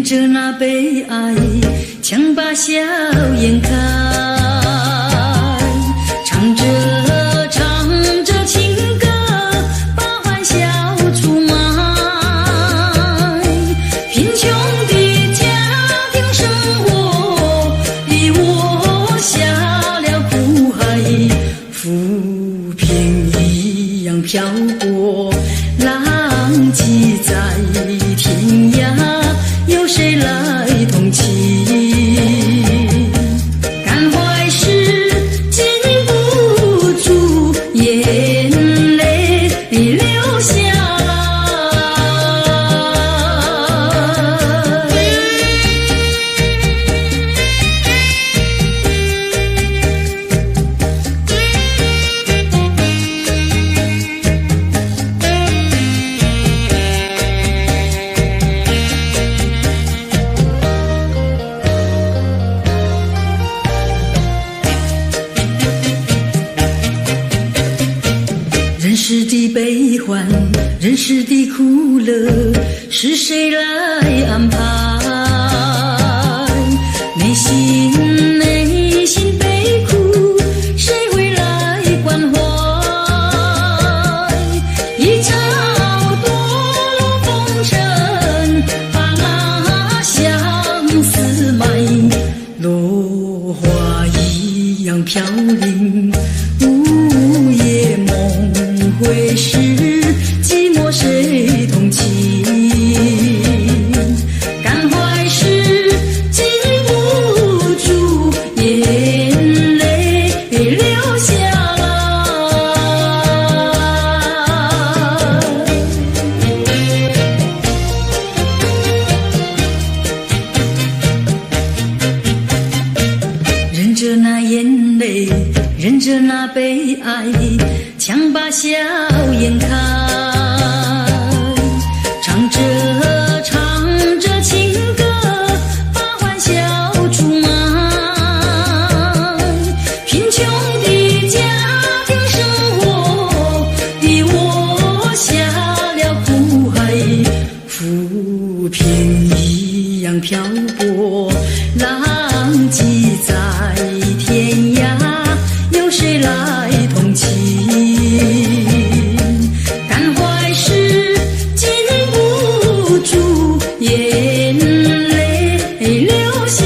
着那悲哀，强把笑颜开，唱着情歌，把欢笑出卖。贫穷的家庭生活逼我下了苦海，浮萍一样飘过，浪迹在天涯，有谁来同情？感怀时禁不住眼泪流下人世的悲欢，人世的苦乐，是谁来安排？内心悲苦，谁会来关怀？一朝堕落风尘，把那相思埋，落花一样飘零，午夜梦回时，寂寞谁同情？感怀时禁不住眼泪流下忍着那眼泪，忍着那悲哀，强把笑颜开，唱着情歌，把欢笑出卖。贫穷的家庭生活逼我下了苦海，浮萍一样漂泊，浪迹在天涯，有谁来同情？感怀时禁不住眼泪流下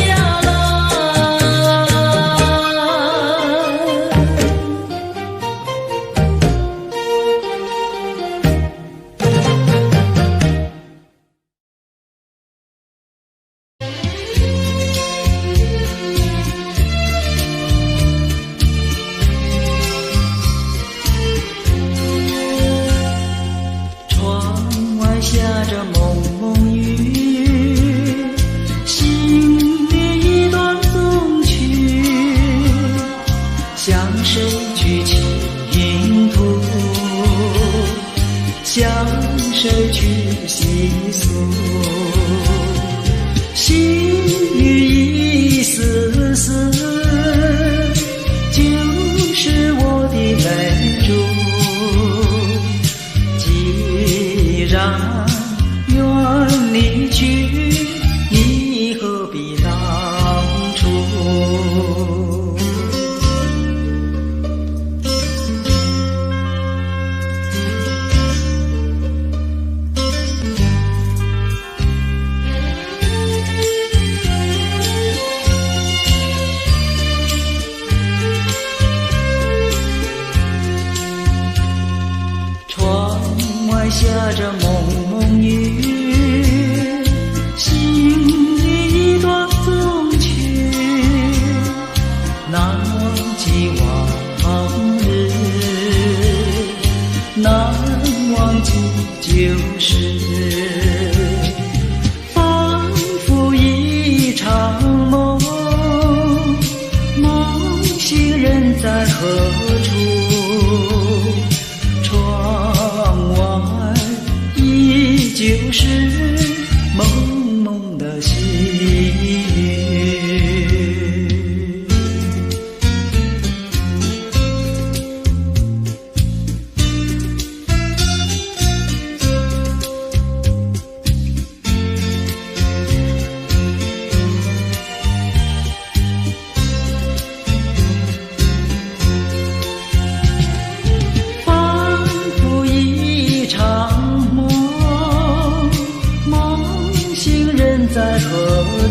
下着蒙蒙雨，心里一段风曲，向谁去倾吐？向谁去细诉？细雨一丝丝，就是我的泪珠。既然远离去，你何必当初？窗外下着蒙蒙雨，心里一段风曲，难忘记往日，难忘记旧时，仿佛一场梦，梦醒人在何处？窗外依旧是蒙蒙的细雨。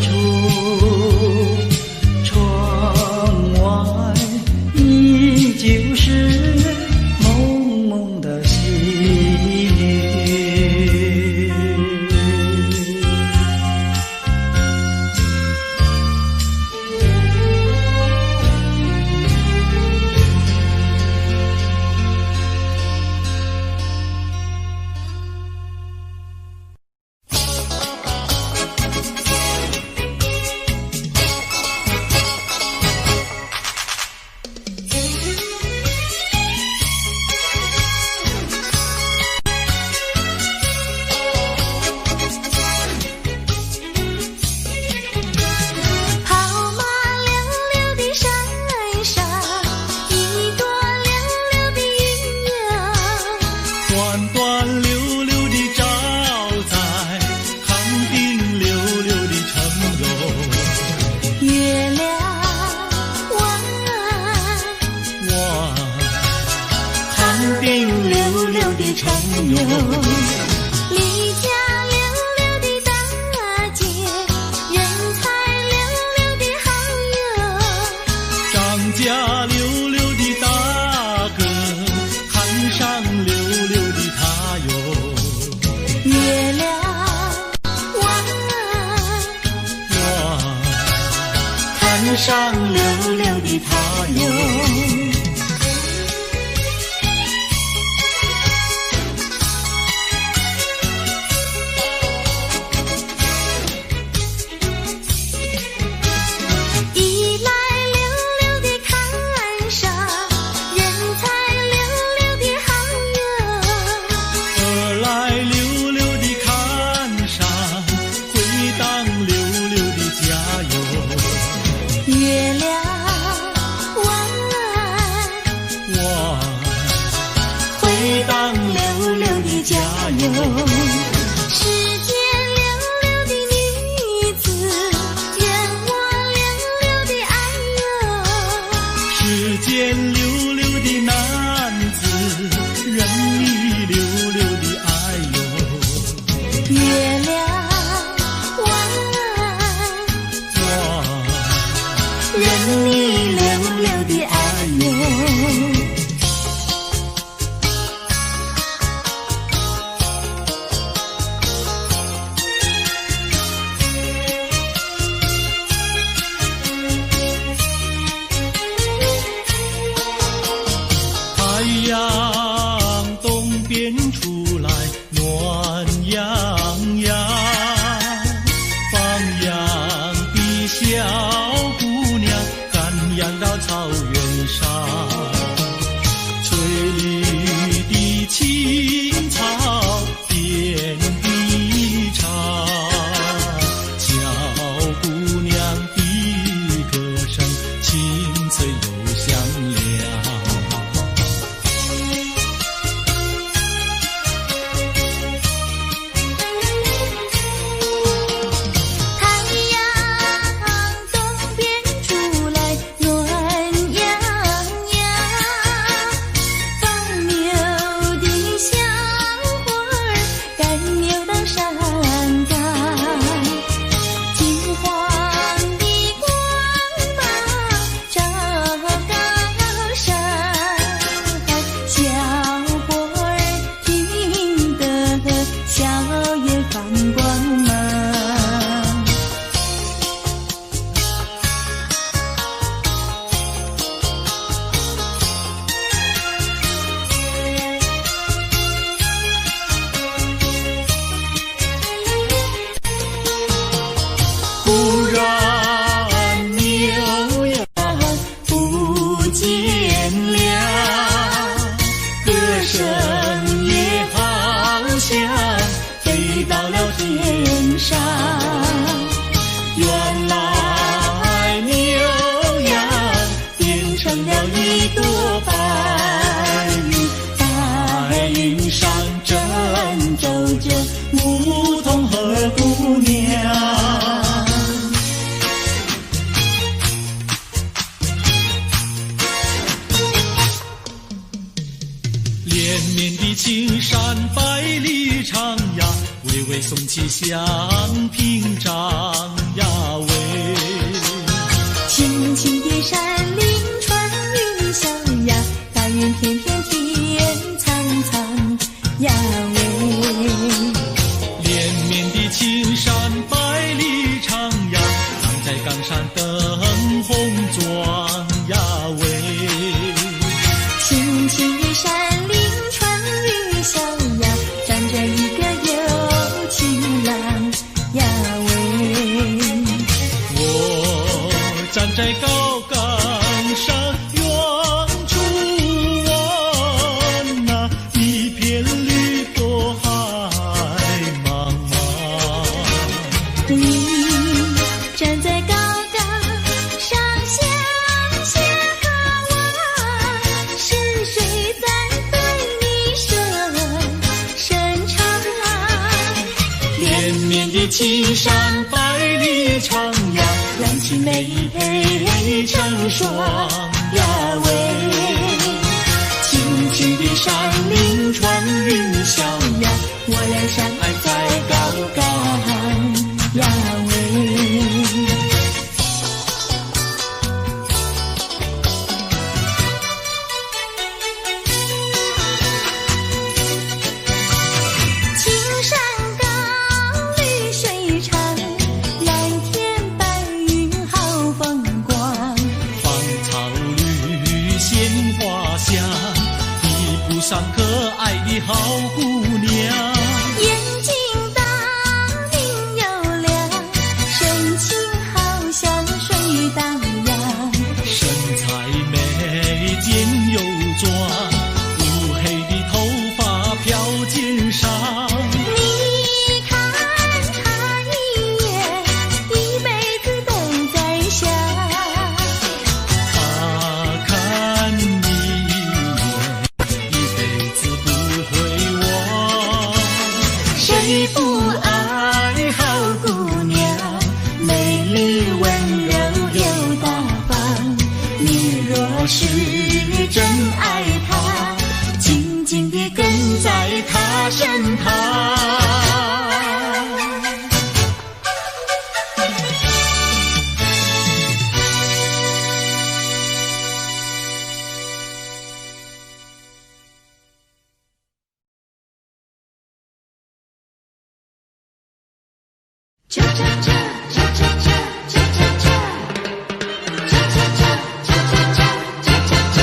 处？窗外依旧是蒙蒙的细雨。上溜溜的他哟，一来溜溜的看上，人才溜溜的好友；二来溜溜的看上，回荡溜溜的家哟。月亮弯弯，回荡溜溜的家哟。世间溜溜的女子，愿我溜溜的爱哟。世间溜溜的男子，任你溜溜的爱哟。月亮任你溜溜的爱哟。太阳东边出来暖洋洋，放羊的小养到草原上，翠绿的青草遍地长，小姑娘的歌声清脆又响亮。青山百里长呀，巍巍耸起响屏障呀。在高岗上，远处望那一片绿波海茫茫。你站在高岗上，向下看望，是谁在对你伸长？连绵的青山百里长呀，蓝旗美配成双呀喂，青青的山岭穿云霄呀，我俩相爱在高岗呀喂。青山高，绿水长，蓝天白云好风光。芳草绿，鲜花香，一步上可爱的好姑娘。眼睛大明又亮，神情好像水荡漾。身材美，肩又壮，乌黑的头发飘肩上。你看他一眼，一辈子都在想。他看你一眼，一辈子不会忘。谁不爱好姑娘？美丽温柔又大方。你若是真爱她，紧紧地跟在她身旁。cha cha cha cha cha cha cha cha cha cha cha cha cha cha cha cha cha cha。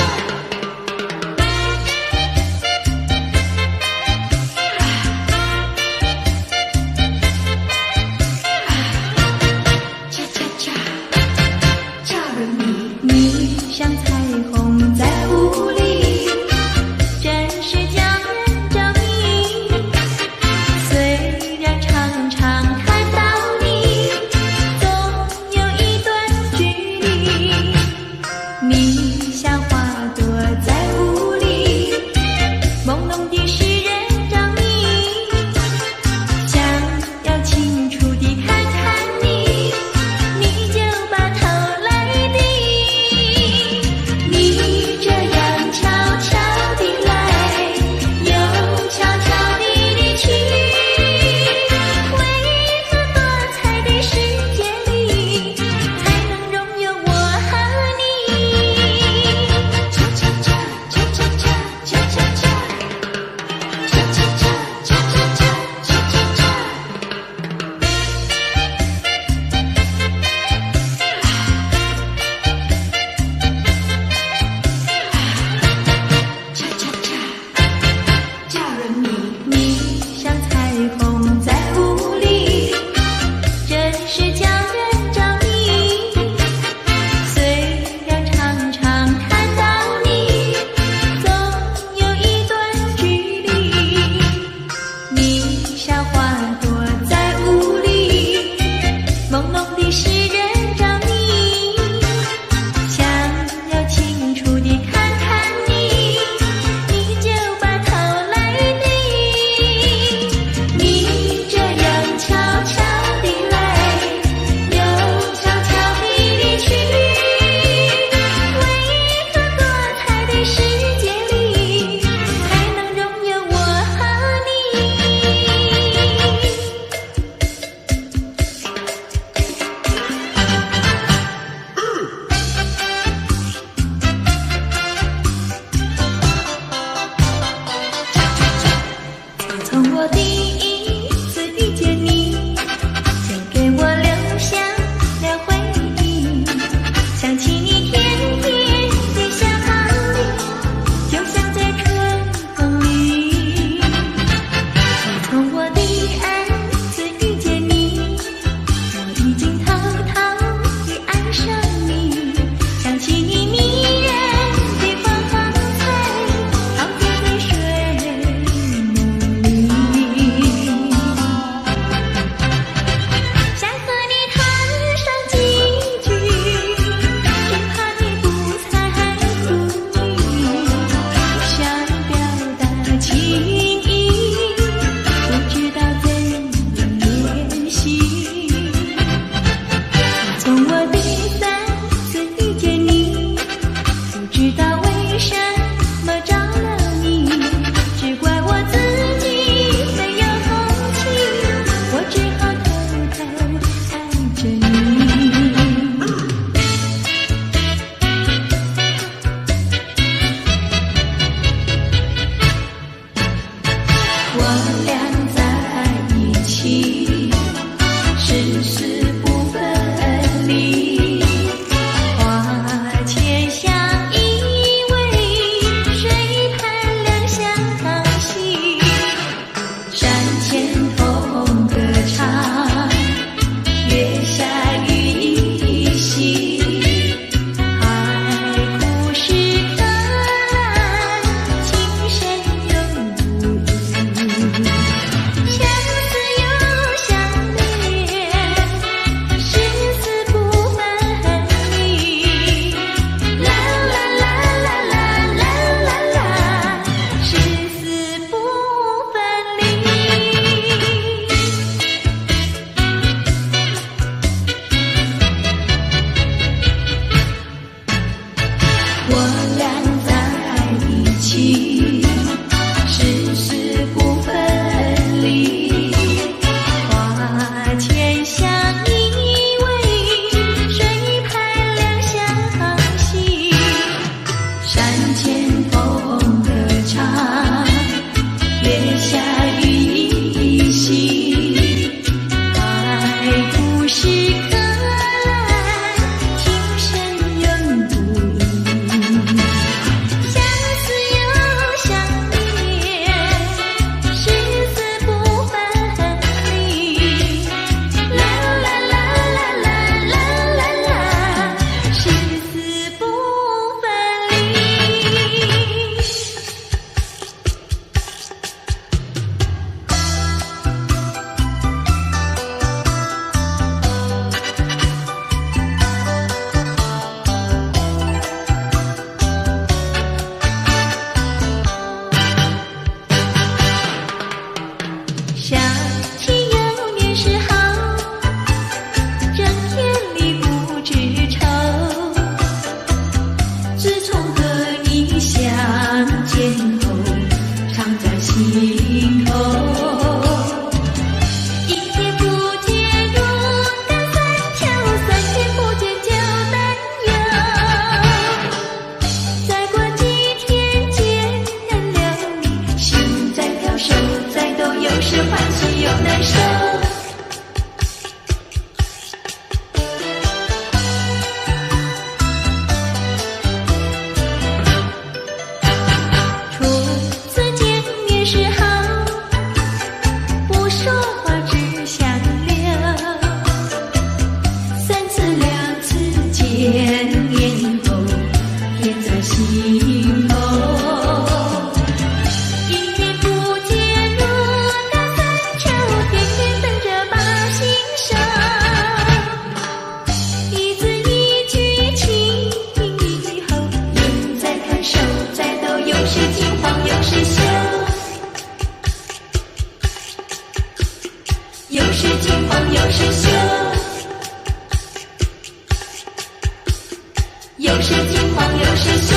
又是金黄又是秀，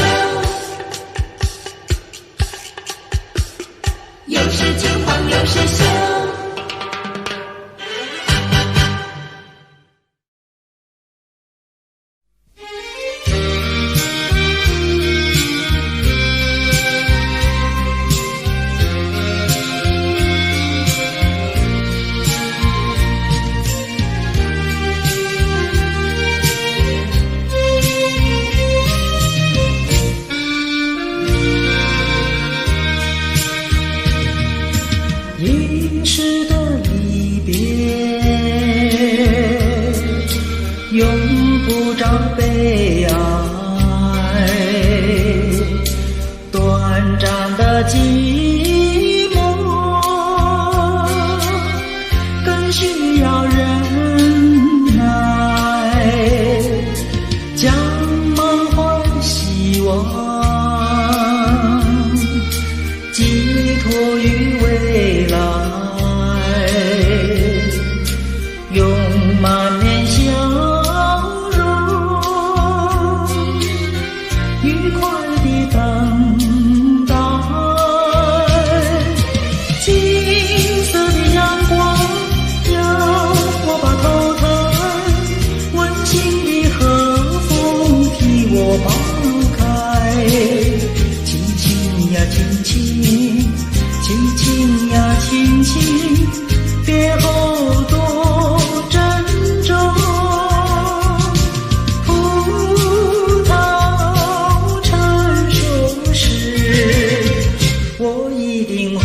又是金黄又是秀。一世的离别，永不找悲哀。短暂的寂寞，更需要忍耐。将满怀希望寄托于未来，用满面笑容愉快地等待。金色的阳光要我把头抬，温馨的和风替我抛开。轻轻呀轻轻，轻轻呀轻轻，别后多珍重。葡萄成熟时，我一定会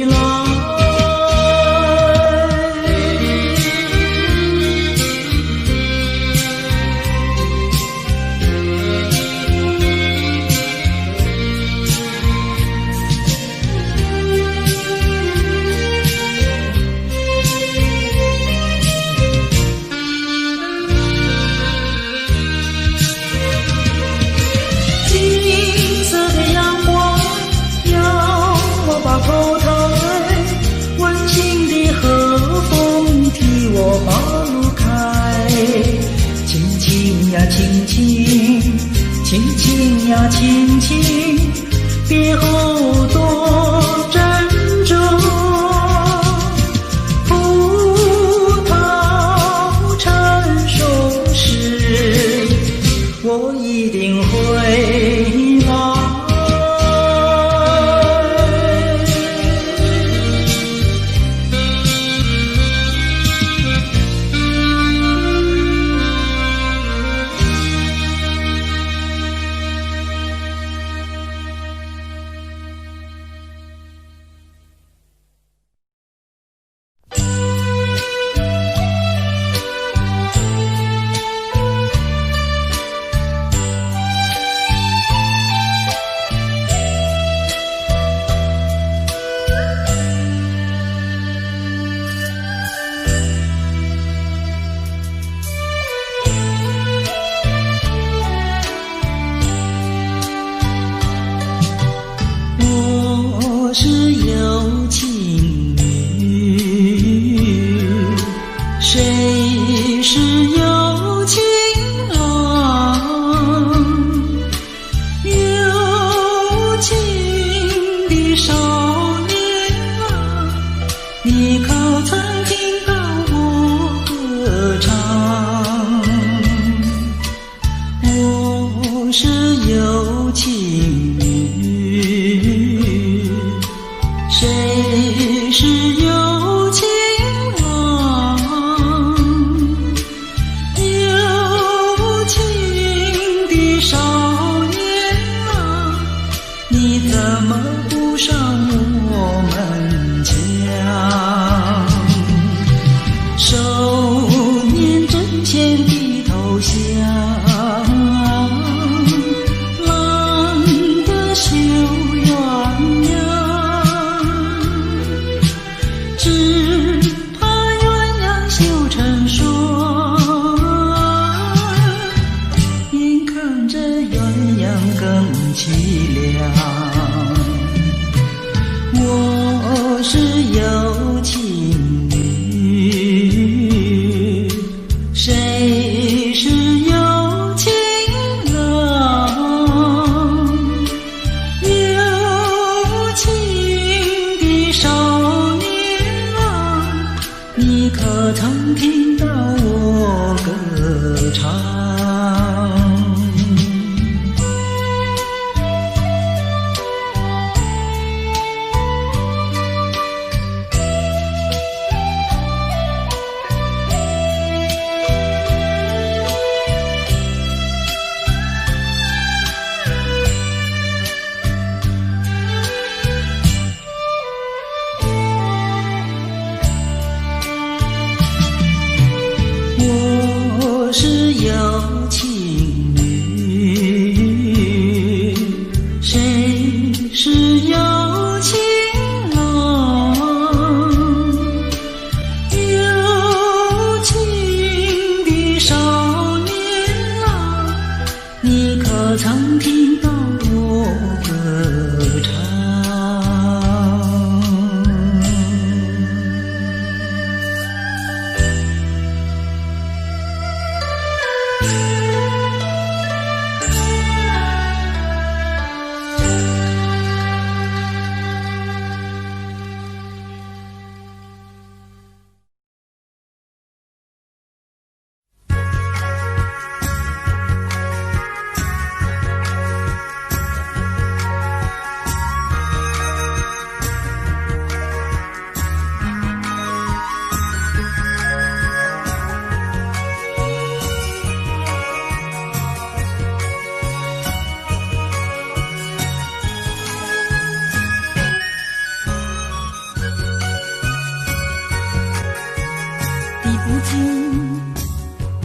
来。金色的阳光要我把头抬，温馨的和风替我把路开。轻轻呀轻轻，轻轻呀轻轻，别后多珍重。葡萄成熟时，我一定会来。我是有情女，谁是有情郎？有情的少年啊，你可曾听到我歌唱？我是有情女，谁是有情郎？有情的少年啊，你怎么不上我们家？少年阵前低头想，修鸳鸯，只怕鸳鸯修成双，眼看着鸳鸯更凄凉。我是有情女，谁是有情是有情侣，谁是有情郎？有情的少年郎，你可曾听到我歌唱？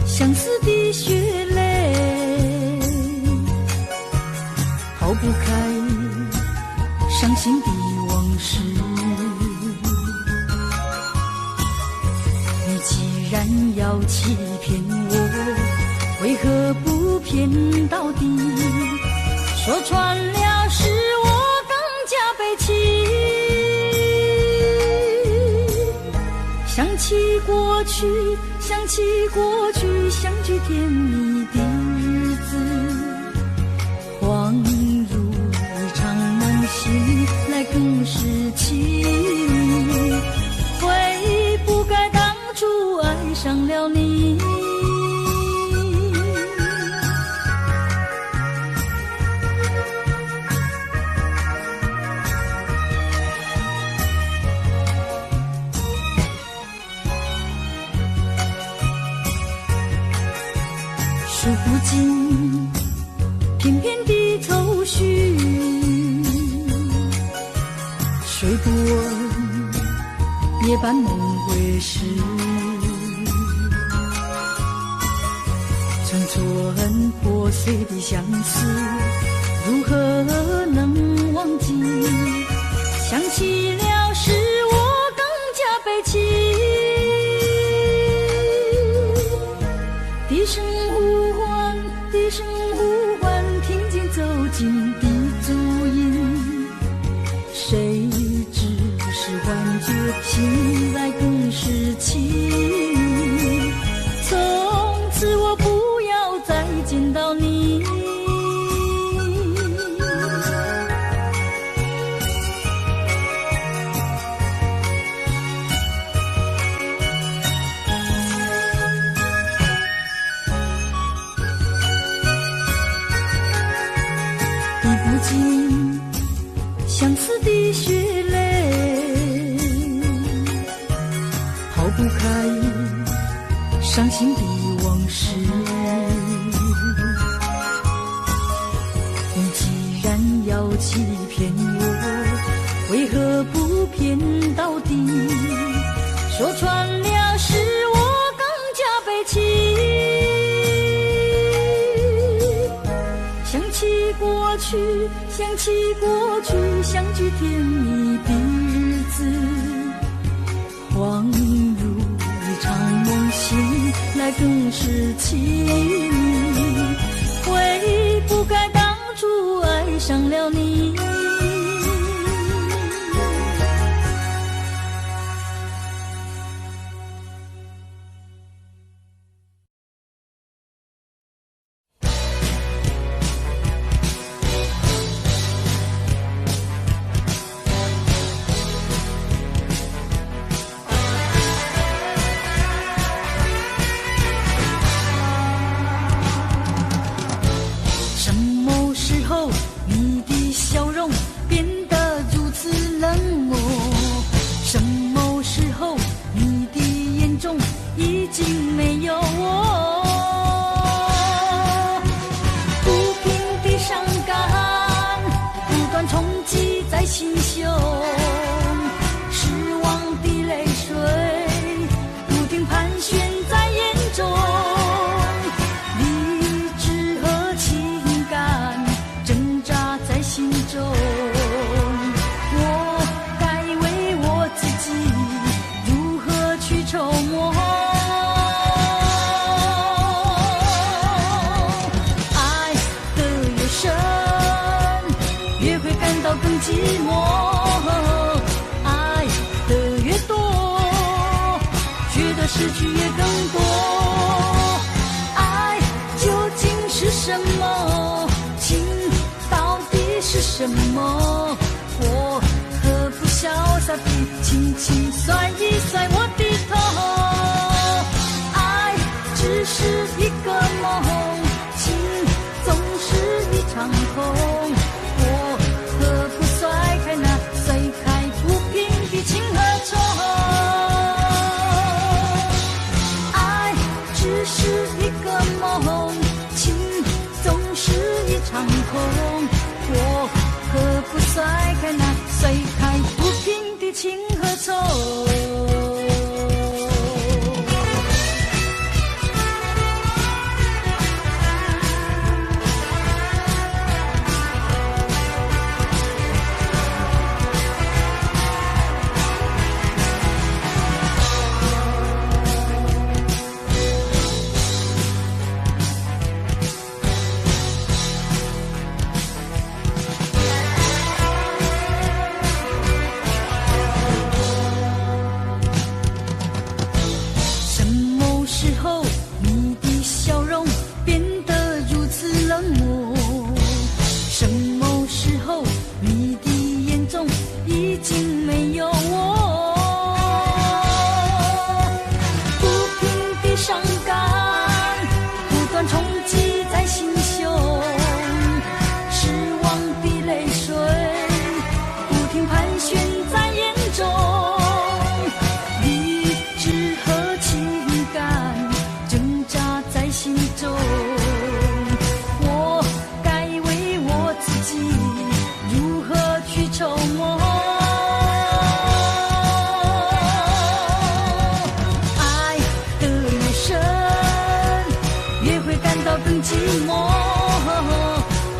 相思的血泪，抛不开伤心的往事。你既然要欺骗我，为何不骗到底？说穿了是我更加悲戚。想起过去，想起过去相聚甜蜜的日子，恍如一场梦醒来更是凄迷。悔不该当初爱上了你。数不尽片片的愁绪，睡不稳夜半梦回时，寸寸破碎的相思，如何能忘记？想起了使我更加悲戚。低声呼唤，低声呼唤，听见走近的足音，谁知是幻觉，醒来更是凄迷。从此我不要再见到你。相思的血泪，抛不开伤心的往事。你既然要欺骗我，为何不骗到底？说穿了是我更加悲戚。想起过去，想起过去相聚甜蜜的日子，恍如一场梦醒来更是凄迷。悔不该当初爱上了你。什么时候你的笑容寂寞。爱的越多，觉得失去也更多。爱究竟是什么？情到底是什么？我何不潇洒地轻轻甩一甩我的头？爱只是一个梦，情总是一场空。我何不甩开那碎开不平的情和愁？爱只是一个梦，情总是一场空。我何不甩开那碎开不平的情和愁？更寂寞，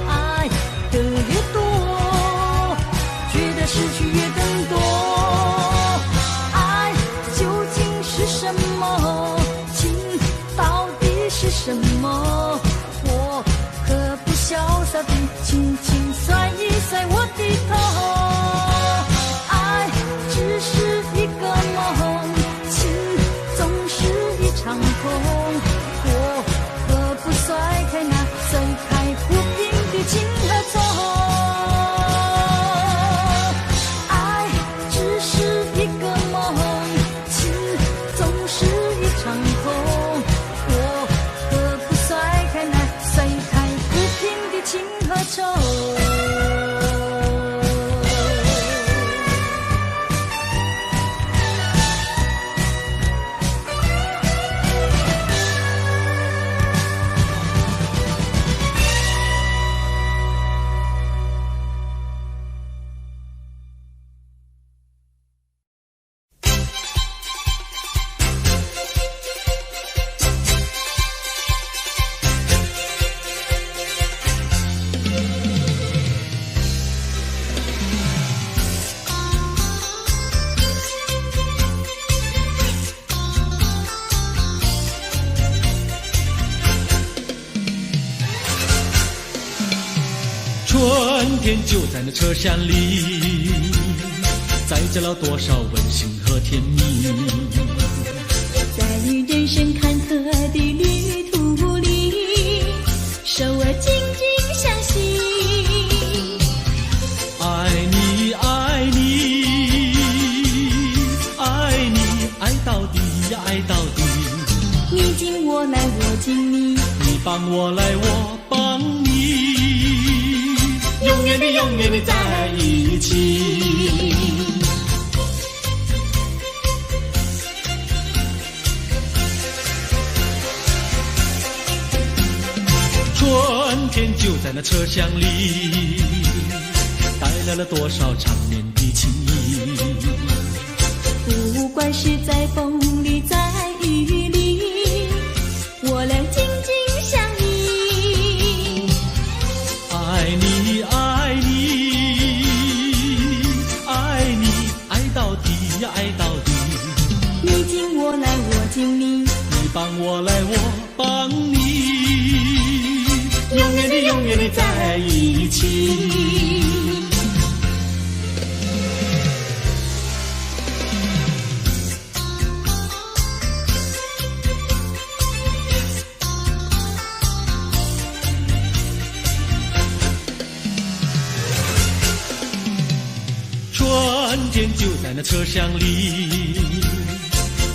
爱的越多，觉得失去越更多。爱究竟是什么？情到底是什么？我何不潇洒地轻轻甩一甩我的头？爱只是一个梦，情总是一场空。甩开那碎开不平的情和愁，爱只是一个梦，情总是一场空。我何不甩开那碎开不平的情和愁？春天就在那车厢里，载着了多少温馨和甜蜜。在人生坎坷的旅途里，手儿紧紧相系。爱你，爱你，爱你，爱到底呀，爱到底。你紧我来，我紧你，你帮我来，我帮你。永远的，永远的在一起。春天就在那车厢里，带来了多少缠绵的情谊。不管是在风里，在雨里，我俩紧紧相依。爱你，爱你，爱你，爱到底呀，爱到底。你紧我来，我紧你，你帮我来，我帮你。永远的，永远的在一起。间就在那车厢里，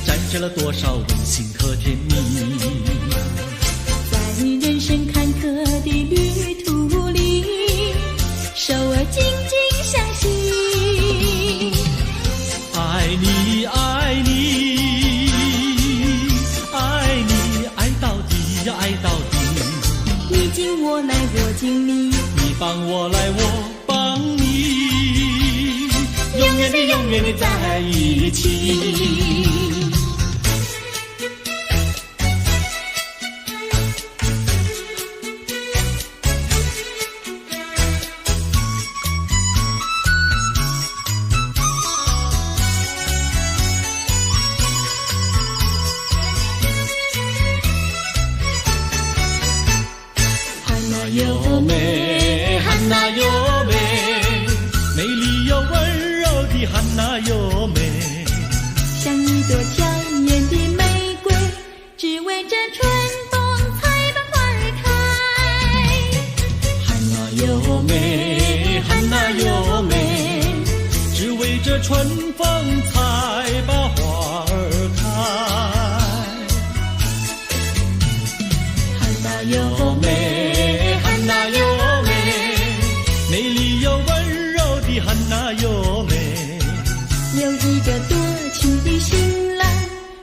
展现了多少温馨和甜蜜。在人生坎坷的旅途里，手儿紧紧相系。爱你爱你爱你，爱到底呀爱到底。你敬我来我敬你，你帮我来我帮你，永远的永远的在一起。优美，汉娜优美，美丽又温柔的汉娜优美，像一朵娇艳的玫瑰，只为这春风才把花儿开。汉娜优美，汉娜优美，只为这春风才把花儿开。汉娜优美，汉娜优美，美丽又温柔的汉娜优美。有一个多情的新郎，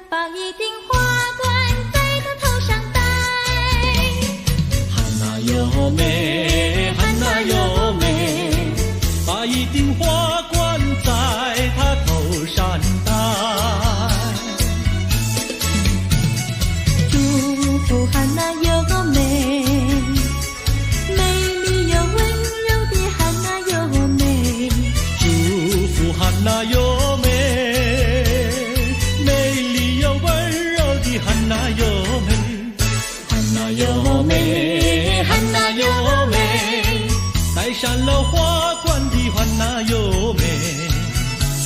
把一顶花冠在他头上戴。汉娜优美，汉娜优美，把一顶花冠在他头上戴。祝福汉娜优美，汉娜优美，美丽又温柔的汉娜优美，汉娜优美，汉娜优美，戴上了花冠的汉娜优美，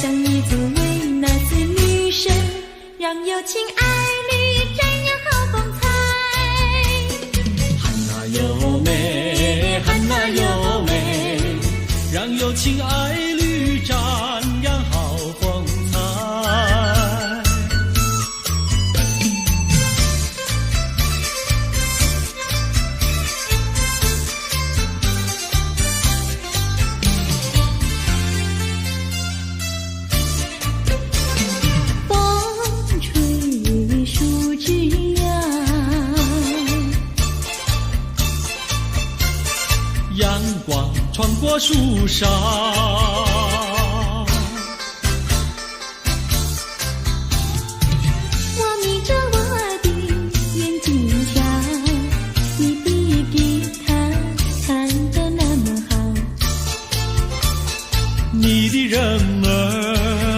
像一座维纳斯女神，让有情爱侣展扬好风采。汉娜优美，汉娜优美，让有情爱侣展扬好风采。风吹树枝摇，阳光穿过树梢，我眯着我的眼睛瞧，你的吉他弹得那么好，你的人儿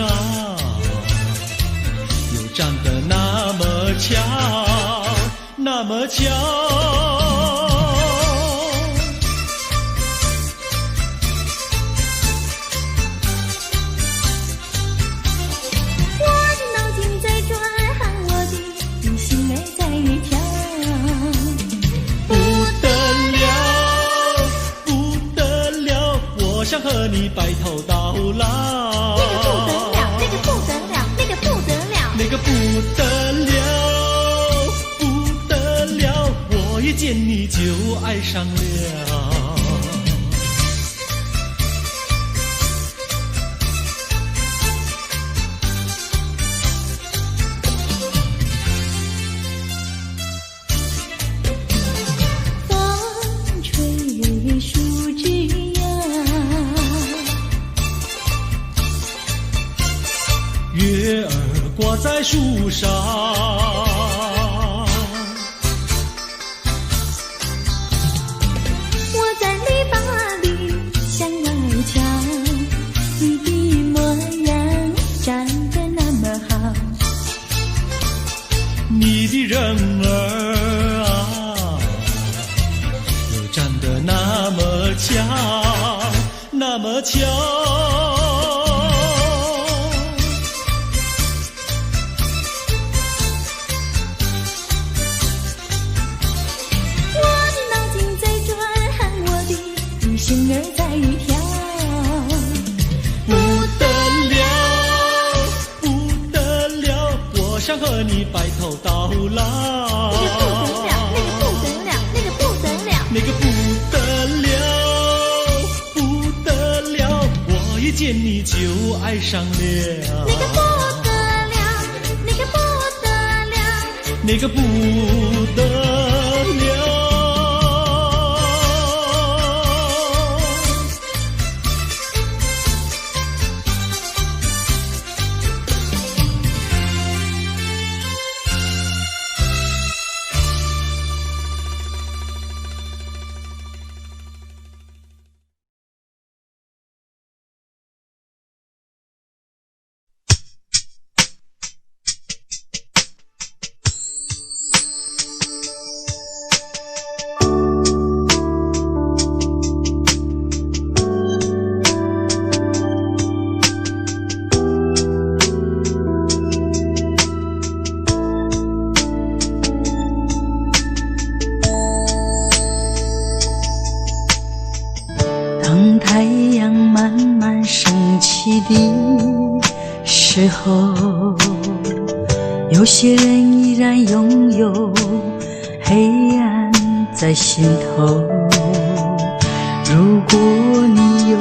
啊，又长得那么巧，那么巧。想和你白头到老，那个不得了，那个不得了，那个不得了，那个不得了，不得了，我一见你就爱上了。风吹树枝月儿挂在树上，我在篱笆里向外瞧，你的模样长得那么好，你的人儿啊，又长得那么巧，那么巧。心儿在跳，不得了，想和你白头到老。那个不得了，那个不得了，那个不得了，不得了，我一见你就爱上了。那个不得了，那个不得了，那个不得了。当太阳慢慢升起的时候，有些人依然拥有黑暗在心头。如果你有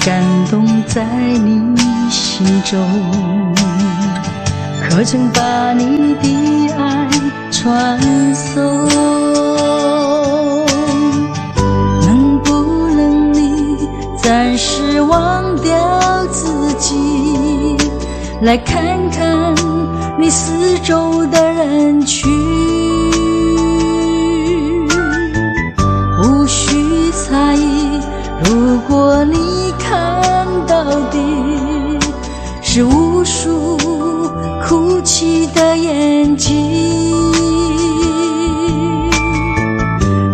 感动在你心中，可曾把你的爱传送？暂时忘掉自己，来看看你四周的人群，无需猜疑。如果你看到的是无数哭泣的眼睛，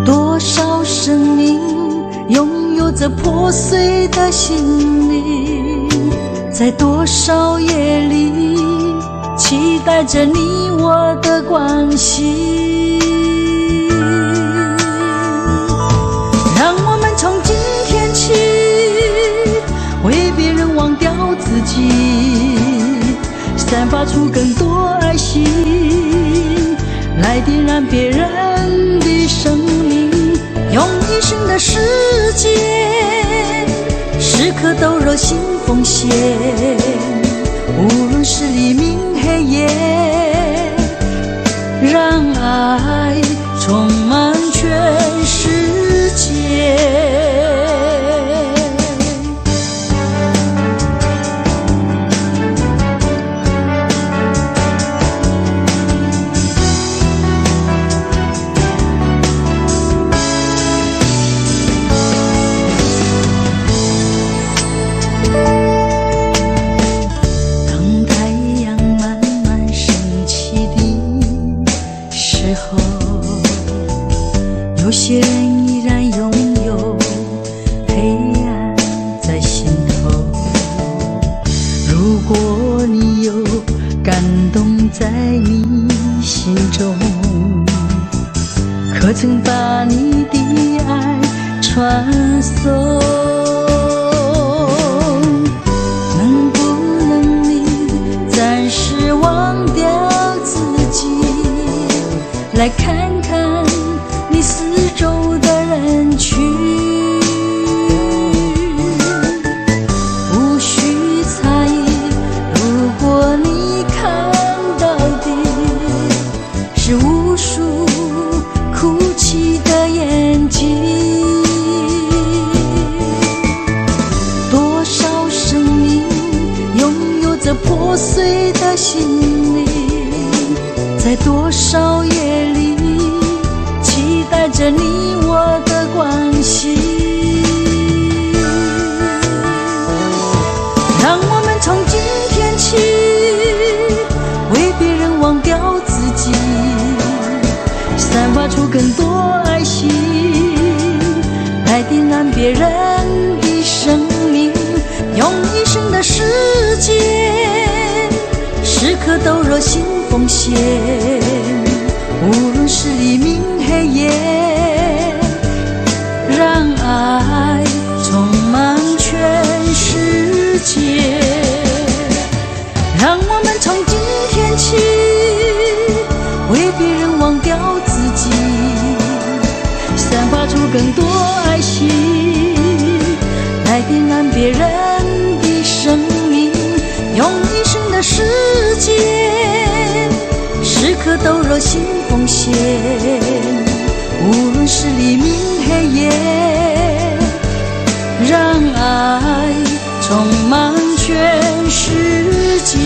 多少生命拥有着破碎的心灵，在多少夜里期待着你我的关系。让我们从今天起为别人忘掉自己，散发出更多爱心，来点燃别人的生命，用一生的时间，时刻都热心奉献，无论是黎明黑夜，让爱充满全世界。有些人依然拥有黑暗在心头，如果你有感动在你心中，可曾把你的爱传送？能不能你暂时忘掉自己，来看看你四周的人群，无需猜疑。如果你看到的是无数哭泣的眼睛，多少生命拥有着破碎的心灵，在多少夜里期待着你我的关系。让我们从今天起为别人忘掉自己，散发出更多爱心，来点燃别人的生命，用一生的时间，时刻都热心奉献，无论是黎明黑夜，让爱充满全世界。让我们从今天起更多爱惜，来点燃别人的生命，用一生的时间，时刻都热心奉献，无论是黎明黑夜，让爱充满全世界。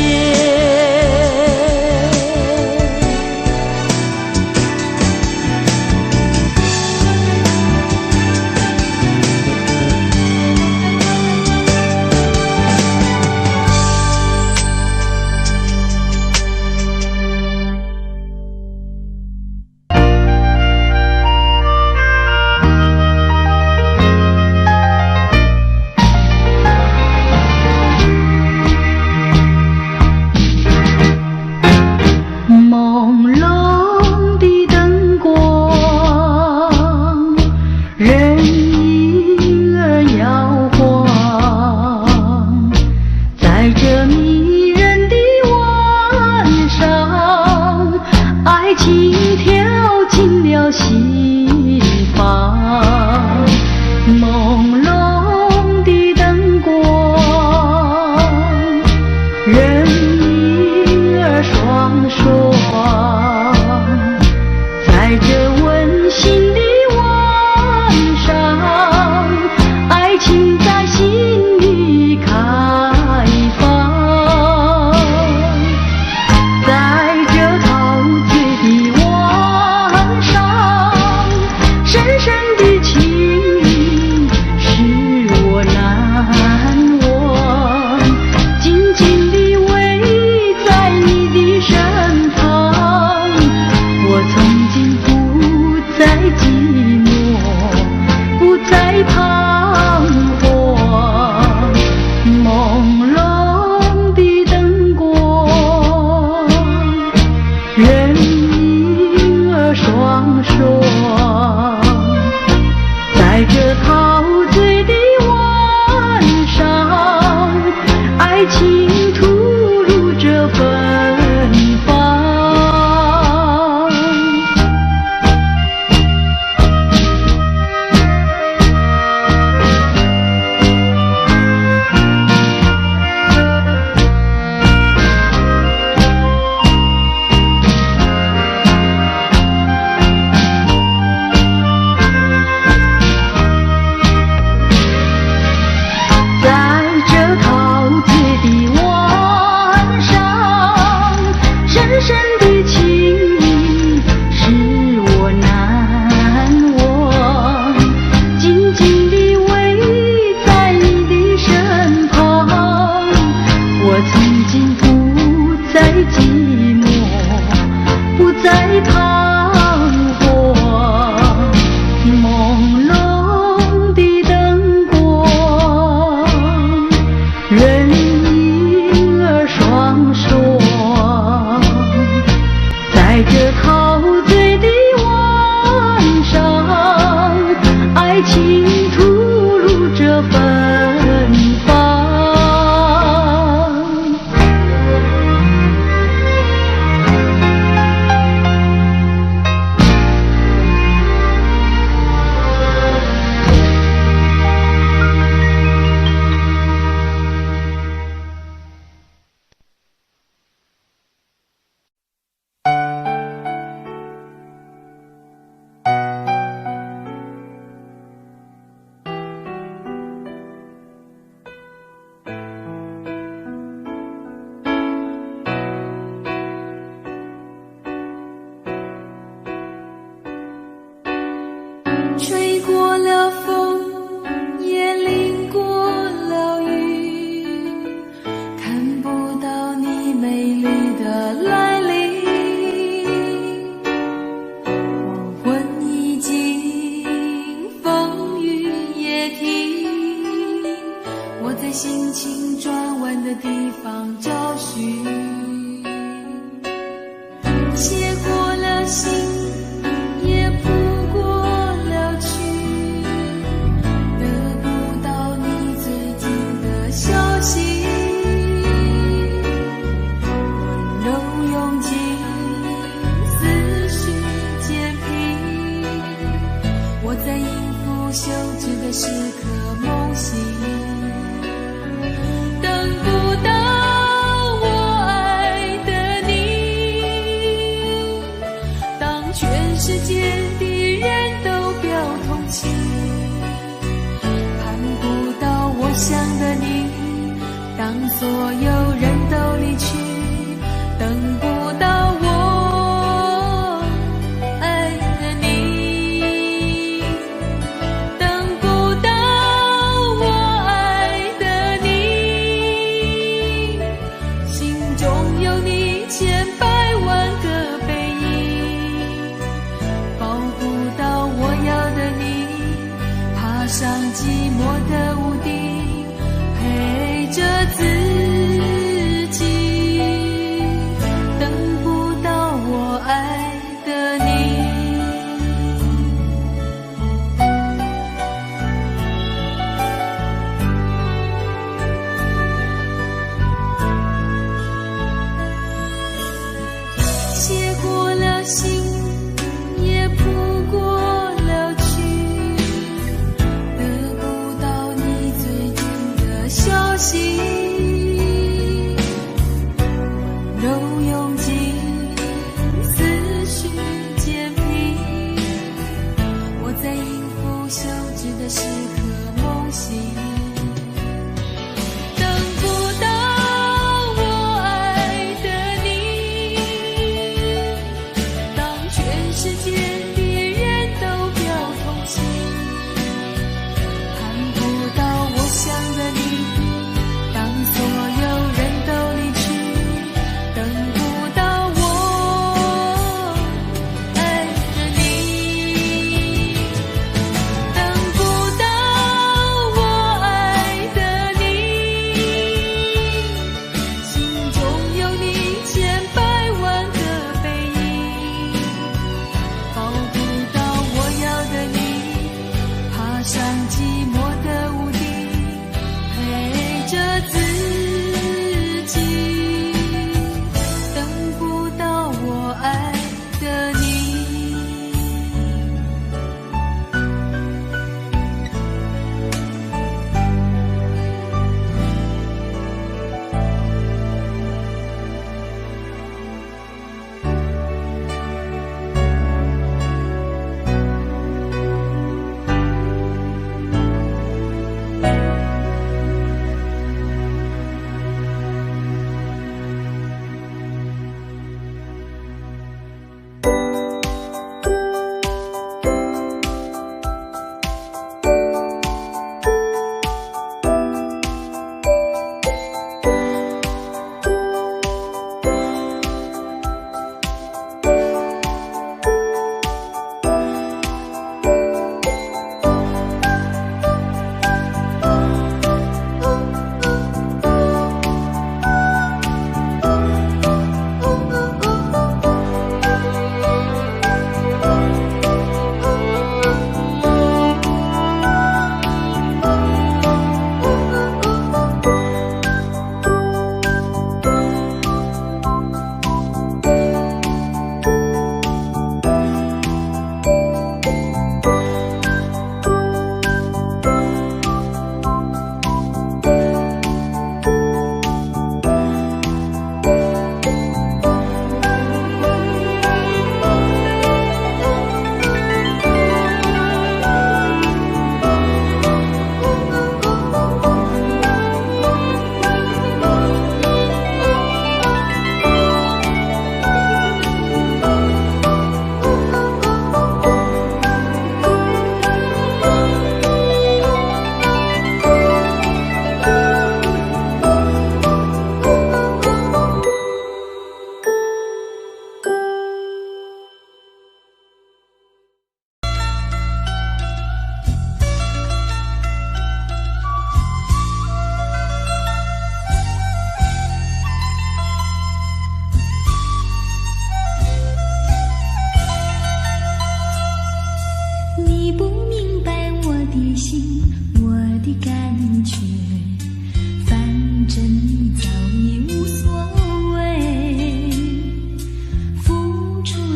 吹过了风，也淋过了雨，看不到你美丽的来临。黄昏已经，风雨也停，我在心情转弯的地方找寻，写过了信，也谱过了曲，得不到你最近的消息。温柔涌进思绪渐平，我在应付休止的时刻梦醒，等不到我爱的你。当全世界的人都表同情，盼不到我想的你。当所有人都离去，等不到我爱的你，等不到我爱的你，心中有你千百万个背影，抱不到我要的你，爬上寂寞的屋顶，陪着自己，等不到我爱的你。写过了信，也谱过了曲，得不到你最近的消息，温柔涌进思绪渐平，我在音符休止的时刻梦醒，等不到我爱的你。当全世界的人都表同情，盼不到我想的你。当所有人都离去，等不到我爱的你，等不到我爱的你，心中有你千百万个背影，抱不到我要的你，爬上寂寞的屋顶，陪着自己，等不到我爱的你。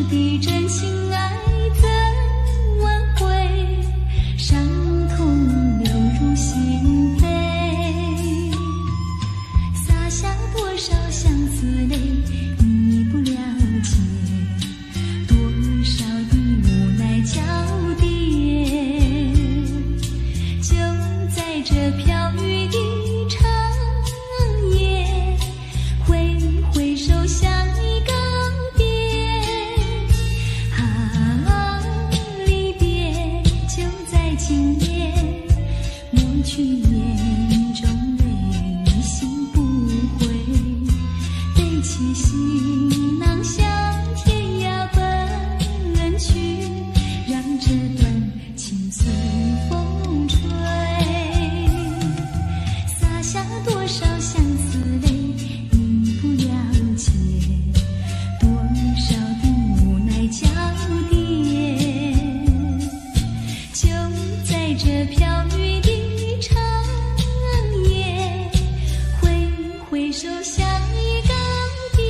的真心爱怎挽回？伤这飘雨的长夜，挥挥手像一个别。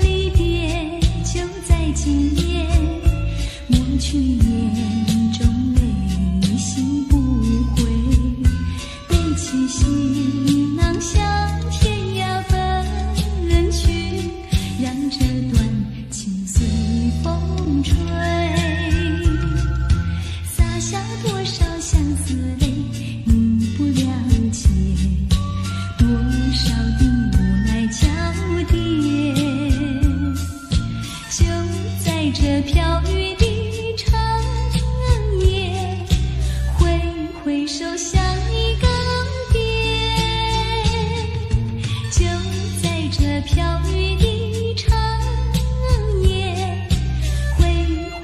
离别就在今夜，抹去眼中泪洗不回，背起行囊向天涯奔去，让这段情随风吹，洒下多少相思泪，你不了解，多少的无奈交叠，就在这飘雨的长夜，挥挥手像一个别，就在这飘雨的长夜，挥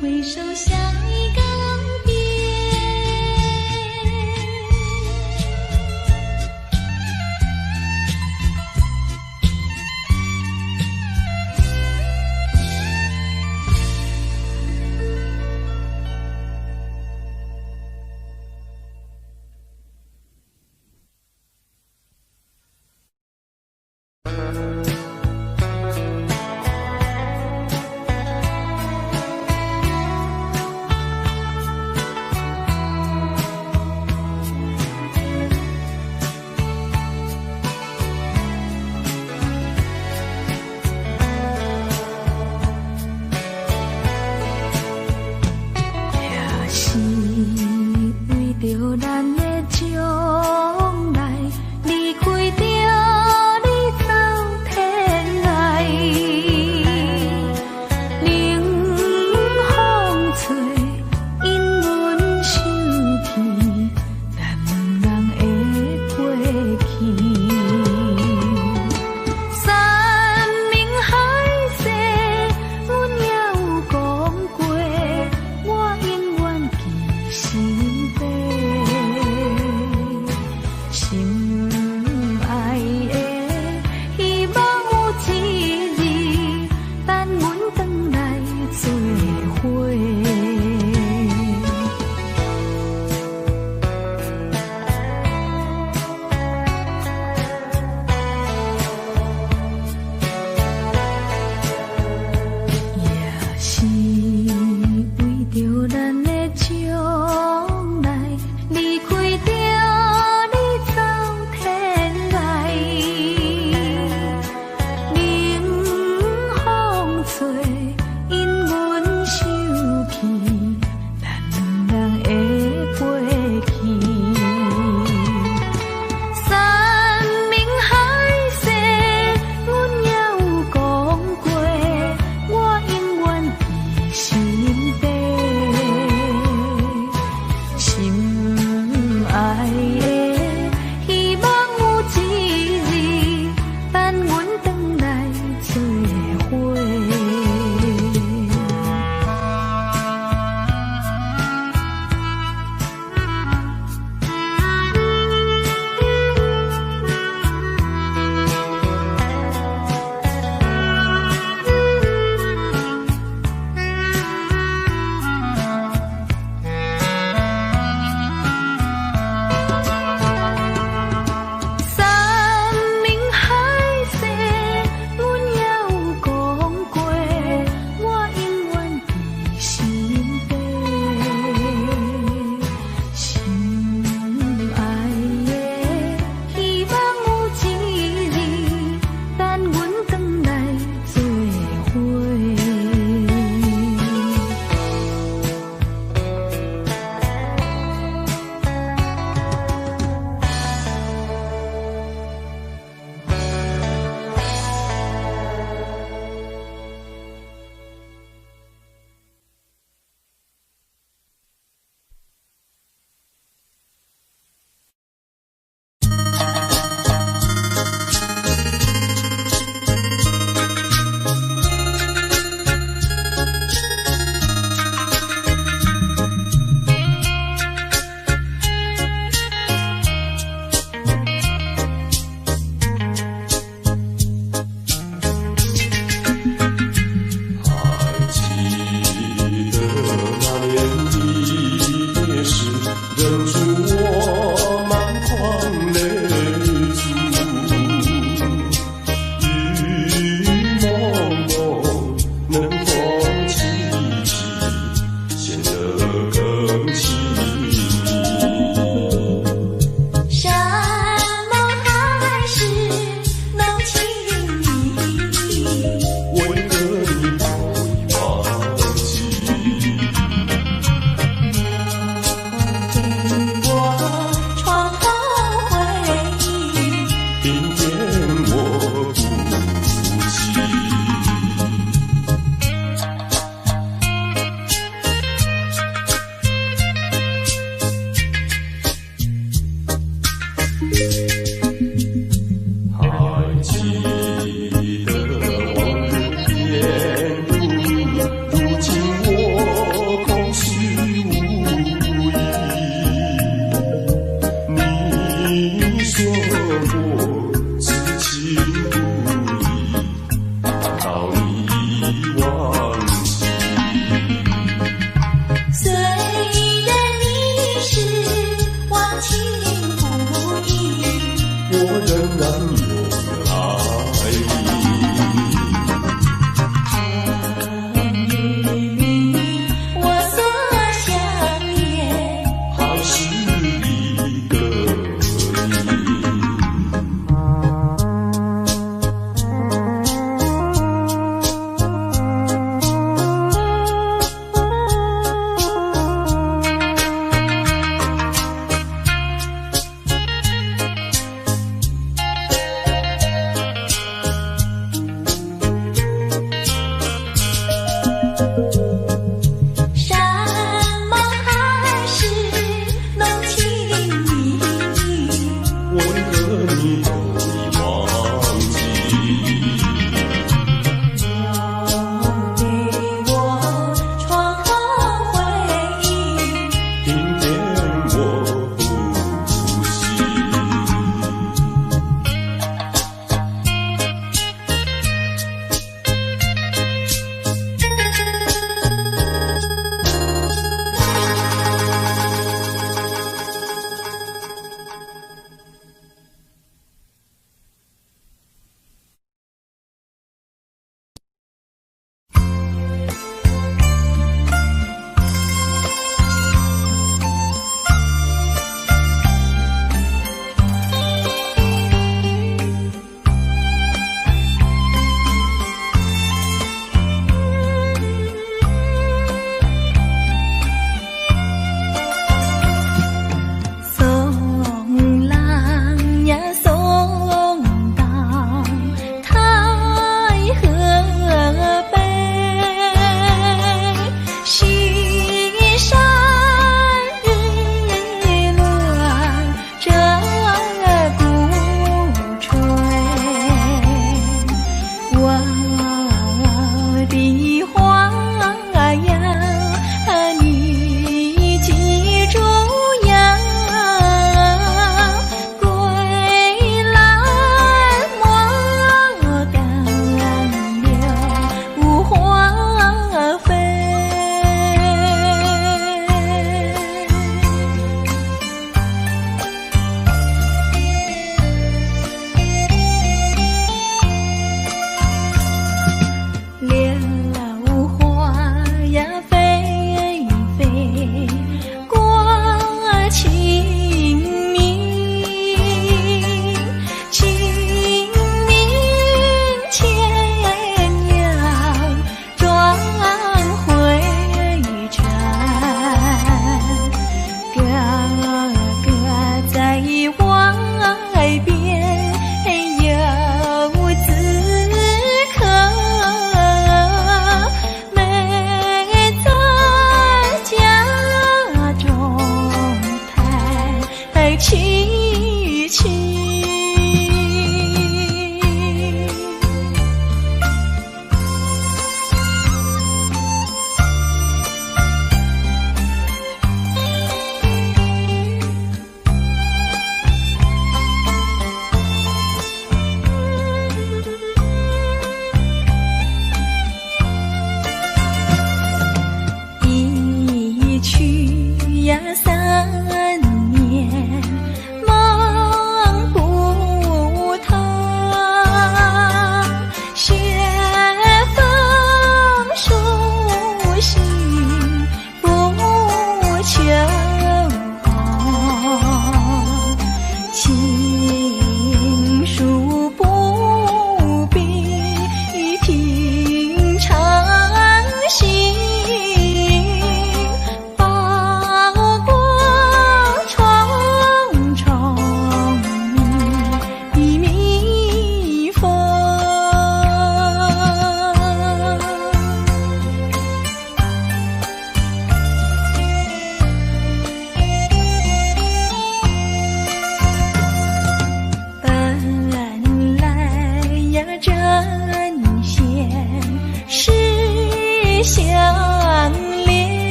挥手像一个别。我不记。还记得往日甜蜜，如今我空虚无依。你说过此情不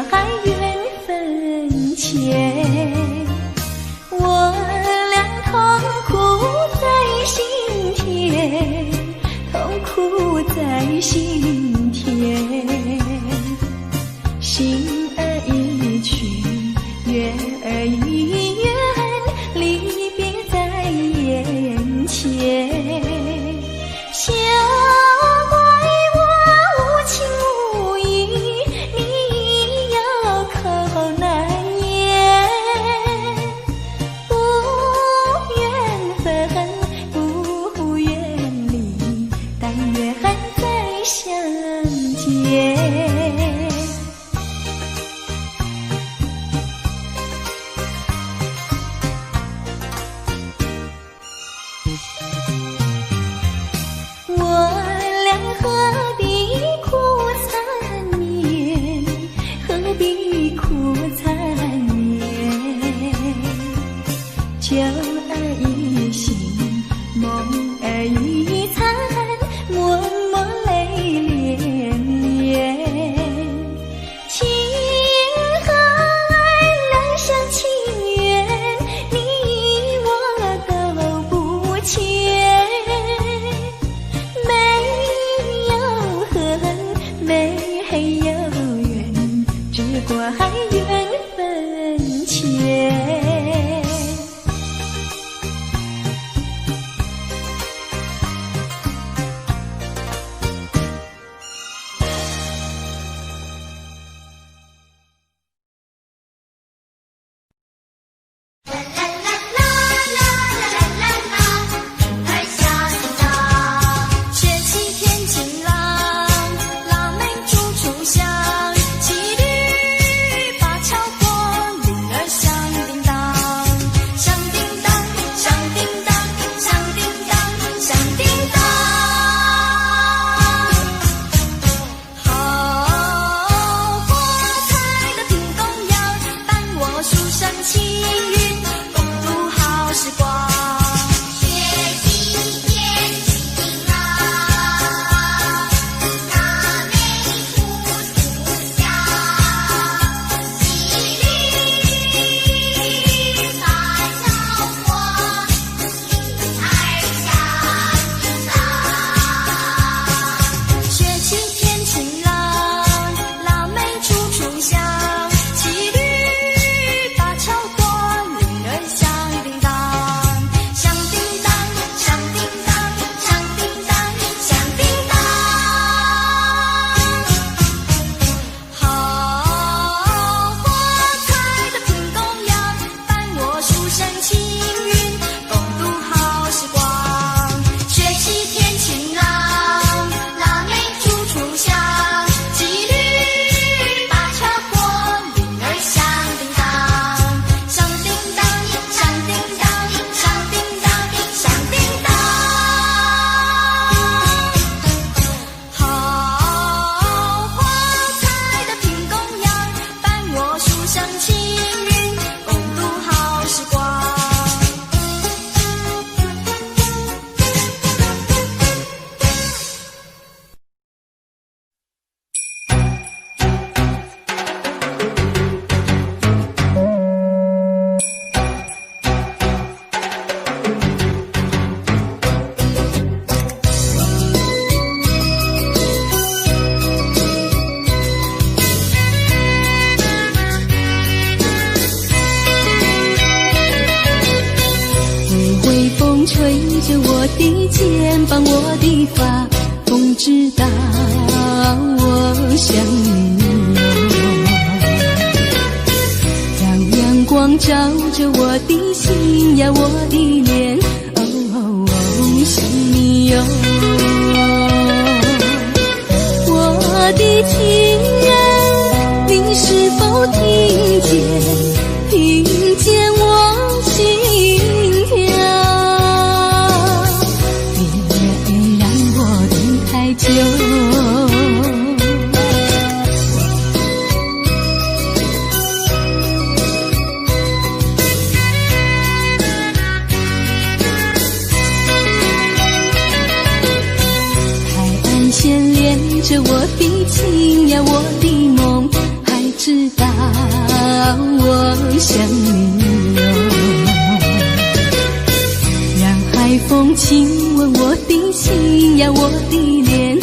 缘分浅，我俩痛苦在心田，痛苦在心田，心儿一去，缘儿一圆，离别在眼前。小怪我无情无义，你有口难言，不愿分，不愿离，但愿再相见。酒儿一醒，梦儿一残，默默泪连连。情和爱两厢情愿，你我都不欠。没有恨，没有怨，只怪缘分浅。吹着我的肩膀，我的发，风知道我想你。让阳光照着我的心呀，我的脸，想你哟。我的情人，你是否听见我心跳？别让我等太久。海岸线连着我的情呀，我的梦，还知道道我想你哟。让海风亲吻我的心呀，我的脸，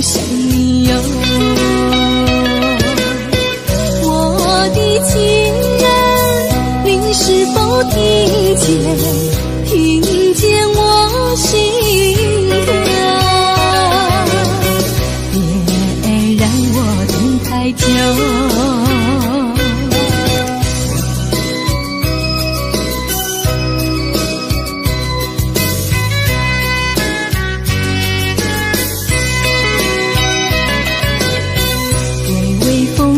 想你哟。我的情人，你是否听见我心跳？别让我等太久。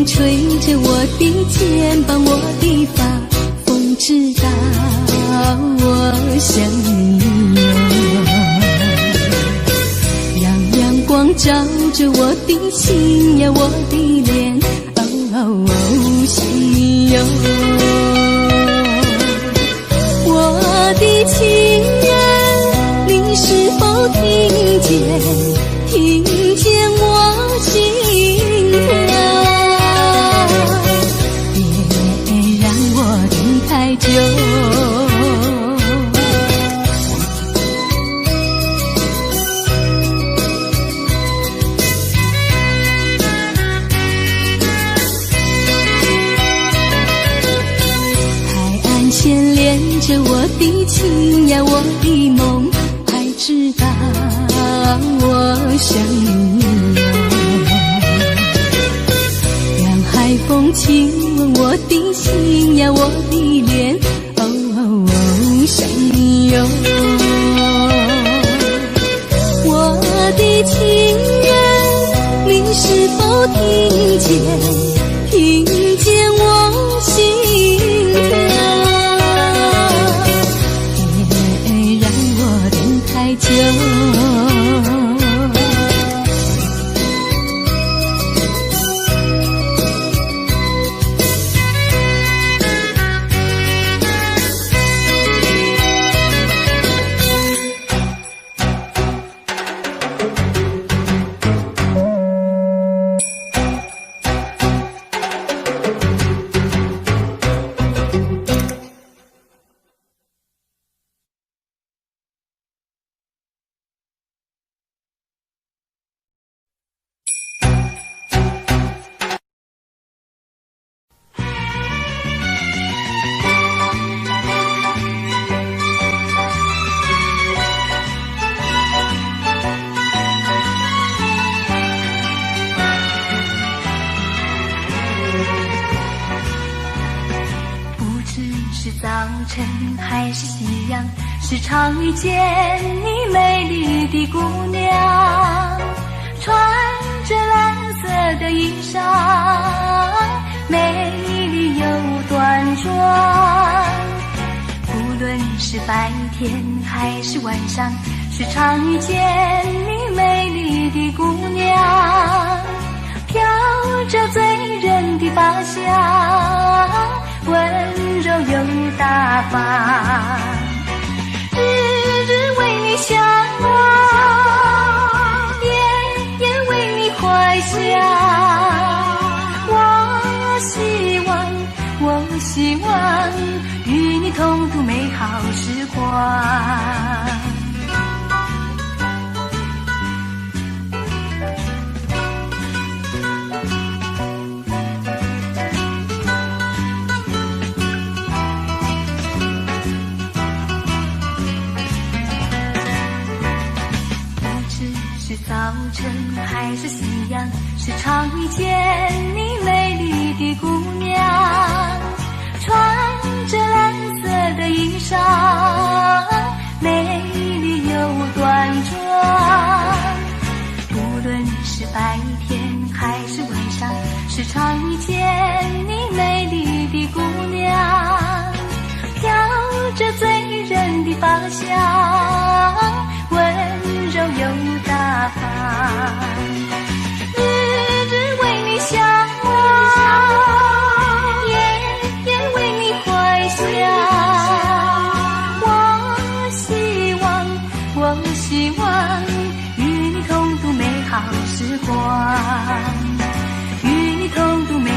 吹着我的肩膀，我的发，风知道我想你哟。让阳光照着我的心呀，我的脸，想你哟。我的情人，你是否听见我心跳？太久，海岸线连着我的情呀，我的梦，还知道我想你哟。让海风亲吻我的心呀，我的脸，想你哟。我的情人，你是否听见我心跳？别让我等太久。还是夕阳，时常遇见你美丽的姑娘，穿着蓝色的衣裳，美丽又端庄。无论是白天还是晚上，时常遇见你美丽的姑娘，飘着醉人的发香，温柔又大方，日日为你向往，夜夜为你怀想。我希望与你同度美好时光。早晨还是夕阳，时常遇见你美丽的姑娘，穿着蓝色的衣裳，美丽又端庄。无论是白天还是晚上，时常遇见你美丽的姑娘，飘着醉人的发香，温柔又大方，日日为你向往，夜夜为你怀想。我希望与你同度美好时光，与你同度美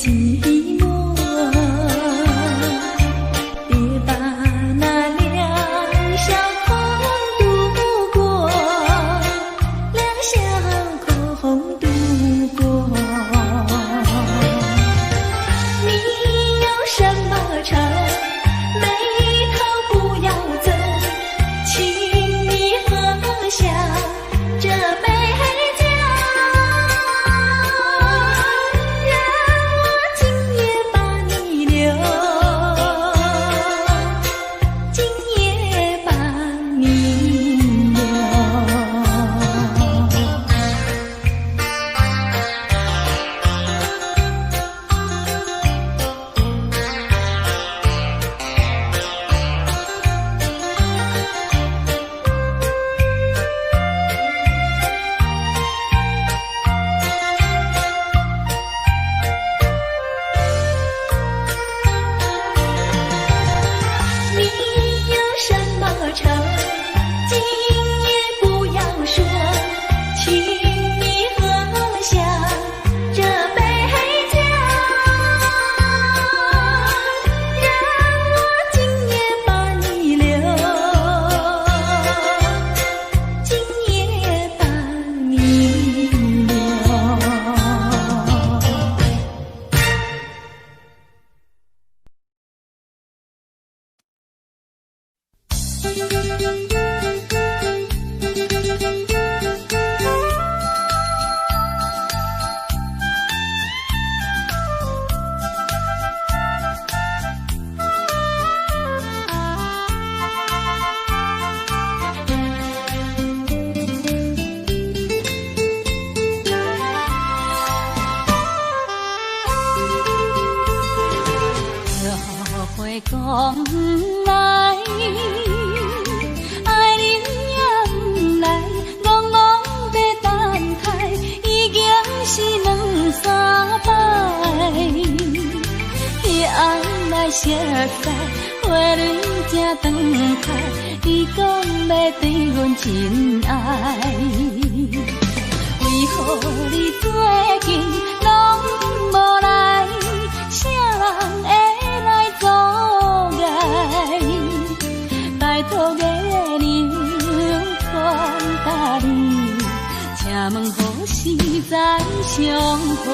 寂寞，别把那两小口度过，两小口度过。你有什么愁，眉头不要皱，请你喝下这杯酒，让我今夜把你留，今夜把你留。你有什么愁，今夜不要说，请你喝下这杯酒，让我今夜把你留，今夜把你留。后悔讲不来，爱你也不来，戆戆要等待，已经是两三摆。彼暗来熟悉，花蕊正长开，你讲要对阮真爱，为何你最近拢无来？啥人会来阻碍？拜托月亮传达你，请问何时再相会？